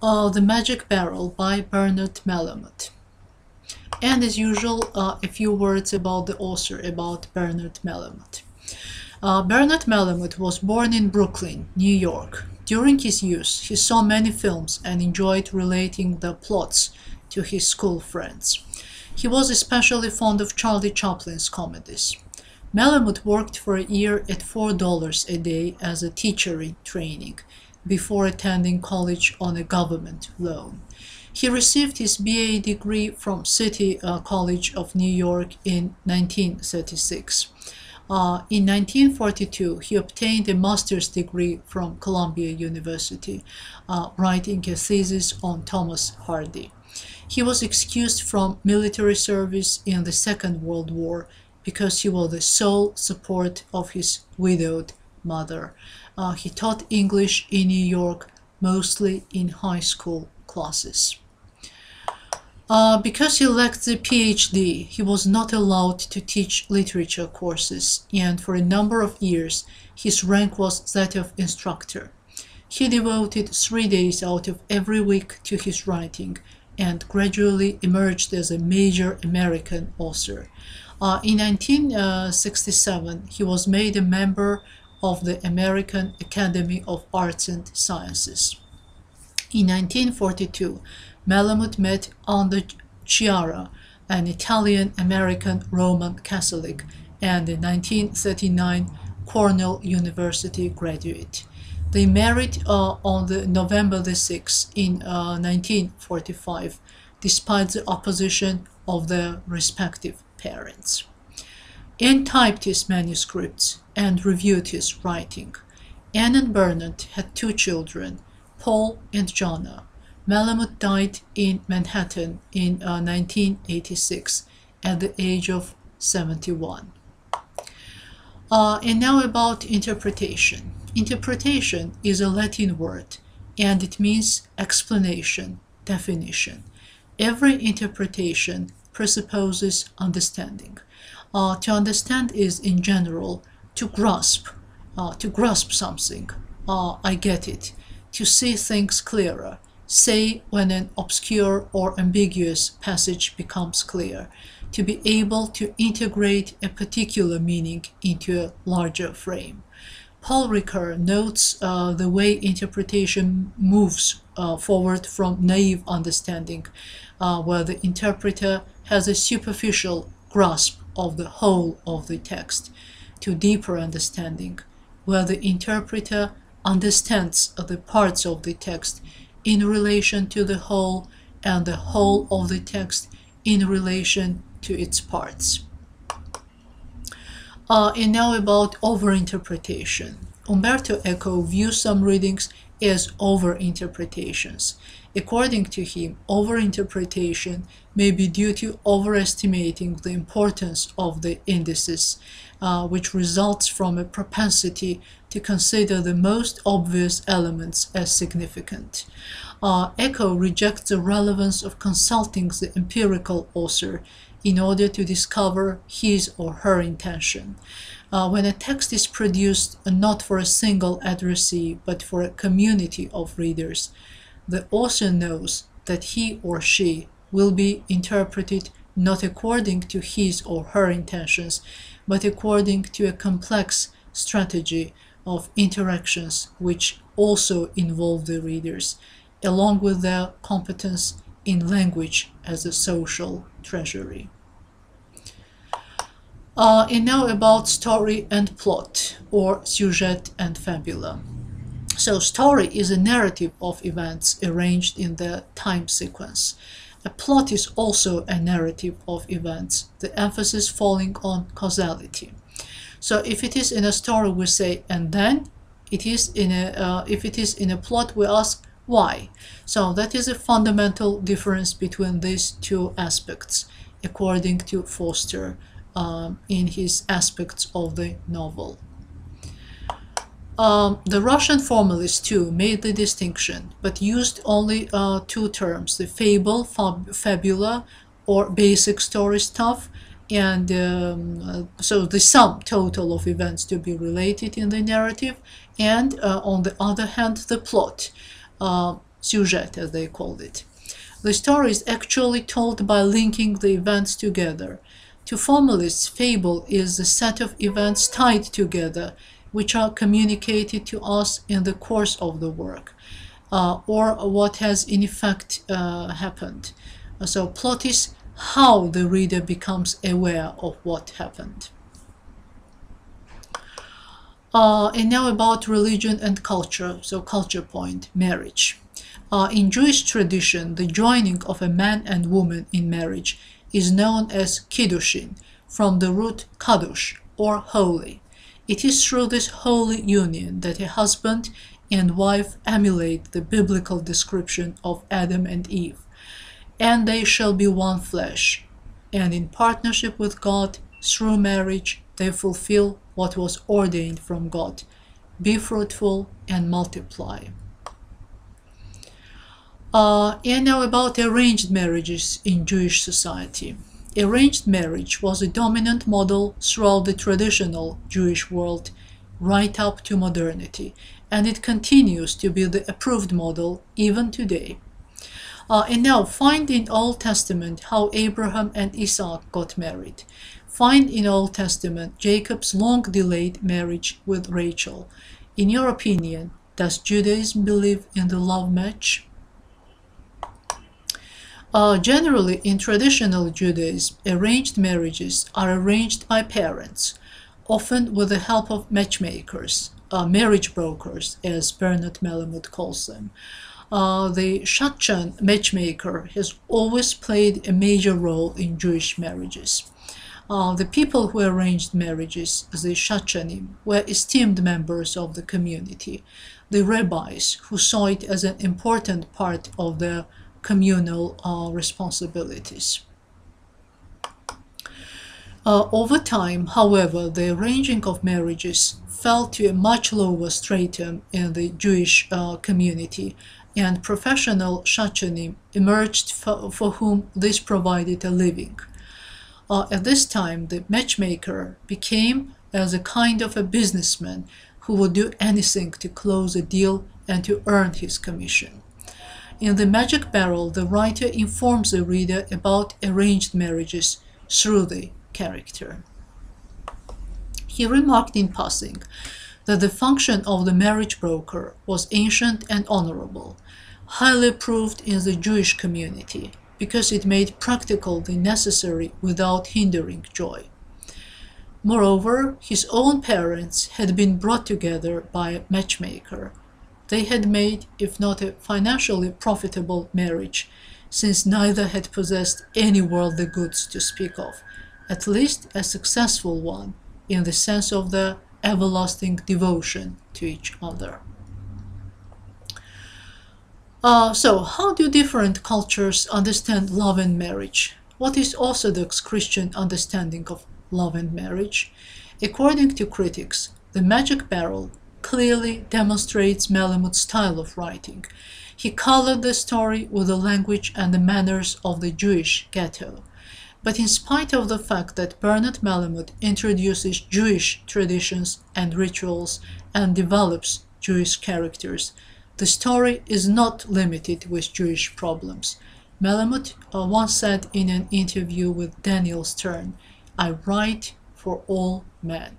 The Magic Barrel by Bernard Malamud. And as usual, a few words about the author, about Bernard Malamud. Bernard Malamud was born in Brooklyn, New York. During his youth, he saw many films and enjoyed relating the plots to his school friends. He was especially fond of Charlie Chaplin's comedies. Malamud worked for a year at $4 a day as a teacher in training before attending college on a government loan. He received his BA degree from City College of New York in 1936. In 1942, he obtained a master's degree from Columbia University, writing a thesis on Thomas Hardy. He was excused from military service in the Second World War because he was the sole support of his widowed mother. He taught English in New York, mostly in high school classes. Because he lacked the PhD, he was not allowed to teach literature courses, and for a number of years, his rank was that of instructor. He devoted 3 days out of every week to his writing, and gradually emerged as a major American author. In 1967, he was made a member of the American Academy of Arts and Sciences. In 1942, Malamud met Anna Chiara, an Italian-American Roman Catholic, and a 1939 Cornell University graduate. They married on November the 6th in 1945, despite the opposition of their respective parents. Anne typed his manuscripts and reviewed his writing. Anne and Bernard had 2 children, Paul and Jonna. Malamud died in Manhattan in 1986 at the age of 71. And now about interpretation. Interpretation is a Latin word, and it means explanation, definition. Every interpretation presupposes understanding. To understand is, in general, to grasp something. I get it. To see things clearer. Say when an obscure or ambiguous passage becomes clear. To be able to integrate a particular meaning into a larger frame. Paul Ricoeur notes the way interpretation moves forward from naive understanding, where the interpreter has a superficial grasp of the whole of the text, to deeper understanding, where the interpreter understands the parts of the text in relation to the whole, and the whole of the text in relation to its parts. And now about overinterpretation. Umberto Eco views some readings as overinterpretations. According to him, overinterpretation may be due to overestimating the importance of the indices, which results from a propensity to consider the most obvious elements as significant. Eco rejects the relevance of consulting the empirical author in order to discover his or her intention. When a text is produced not for a single addressee but for a community of readers, the author knows that he or she will be interpreted not according to his or her intentions, but according to a complex strategy of interactions which also involve the readers, along with their competence in language as a social treasury. And now about story and plot, or sujet and fabula. So story is a narrative of events arranged in their time sequence. A plot is also a narrative of events, the emphasis falling on causality. So if it is in a story, we say and then. If it is in a plot, we ask why. So that is a fundamental difference between these 2 aspects, according to Foster in his Aspects of the Novel. The Russian formalists too made the distinction, but used only 2 terms, the fable, fabula, or basic story stuff, and so the sum total of events to be related in the narrative, and on the other hand, the plot. sujet as they called it. The story is actually told by linking the events together. To formalists, fable is a set of events tied together, which are communicated to us in the course of the work, or what has in effect happened. So plot is how the reader becomes aware of what happened. And now about religion and culture, so culture point, marriage. In Jewish tradition, the joining of a man and woman in marriage is known as kiddushin, from the root kadosh, or holy. It is through this holy union that a husband and wife emulate the biblical description of Adam and Eve. And they shall be one flesh, and in partnership with God, through marriage, they fulfill what was ordained from God. Be fruitful and multiply. And now about arranged marriages in Jewish society. Arranged marriage was a dominant model throughout the traditional Jewish world right up to modernity, and it continues to be the approved model even today. And now find in Old Testament how Abraham and Isaac got married. Find in Old Testament Jacob's long-delayed marriage with Rachel. In your opinion, does Judaism believe in the love match? Generally, in traditional Judaism, arranged marriages are arranged by parents, often with the help of matchmakers, marriage brokers, as Bernard Malamud calls them. The shadchan matchmaker has always played a major role in Jewish marriages. The people who arranged marriages, the shadchanim, were esteemed members of the community, the rabbis, who saw it as an important part of their communal responsibilities. Over time, however, the arranging of marriages fell to a much lower stratum in the Jewish community, and professional shadchanim emerged for whom this provided a living. At this time, the matchmaker became as a kind of a businessman who would do anything to close a deal and to earn his commission. In The Magic Barrel, the writer informs the reader about arranged marriages through the character. He remarked in passing that the function of the marriage broker was ancient and honorable, highly approved in the Jewish community, because it made practical the necessary without hindering joy. Moreover, his own parents had been brought together by a matchmaker. They had made, if not a financially profitable marriage, since neither had possessed any worldly goods to speak of, at least a successful one in the sense of their everlasting devotion to each other. So, how do different cultures understand love and marriage? What is Orthodox Christian understanding of love and marriage? According to critics, The Magic Barrel clearly demonstrates Malamud's style of writing. He colored the story with the language and the manners of the Jewish ghetto. But in spite of the fact that Bernard Malamud introduces Jewish traditions and rituals and develops Jewish characters, the story is not limited with Jewish problems. Malamud once said in an interview with Daniel Stern, "I write for all men."